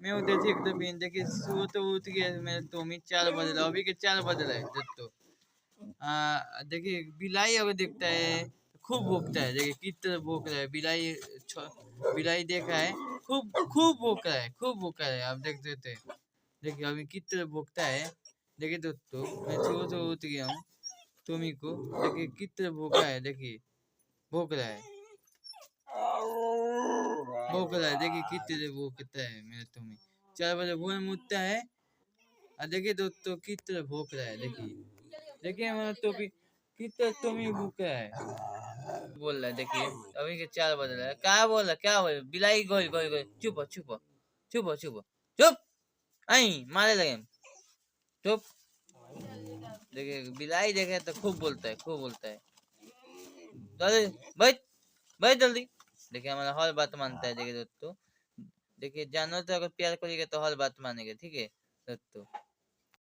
मैं उधर से एकदम बीन देखिए सो तो उठ गया मेरे तो मी 4 बज रहा अभी के 4 बज रहा है दोस्तों। देखिए बिलाई अगर दिखता है खूब भौंकता है देखिए किस तरह भौंक रहा है बिलाई बिलाई देखा है खूब खूब भौंक रहा है खूब भौंक रहा है आप देख सकते हैं। देखिए अभी किस तरह भौंकता है देखिए दोस्तों मैं सो तो उठ गया हूँ तुम्ही को देखिए किस तरह भौंका है देखिए भौंक रहा है भौंक रहा है देखिए किस तरह भौंकता है मेरे तुम्ही 4 बजे भोर में उठता है और देखिए दोस्तों किस तरह भौंक रहा है देखिए देखिए हमारा तो भी किस तरह तुम्ही भौंक रहा है बोल रहा है देखिए अभी के 4 बज रहा है क्या बोल रहा है क्या बोल बिलाई गोल गोल गोल चुप चुप चुप चुप चुप आई मारे लगे चुप देखिए बिलाई देखे तो खूब बोलता है खूब बोलता है जल्दी बैठ बैठ जल्दी देखिए हमारा हर बात मानता है देखिए दोस्तों देखिए जानवर तो अगर प्यार करेगा तो हर बात मानेगा ठीक है दोस्तों।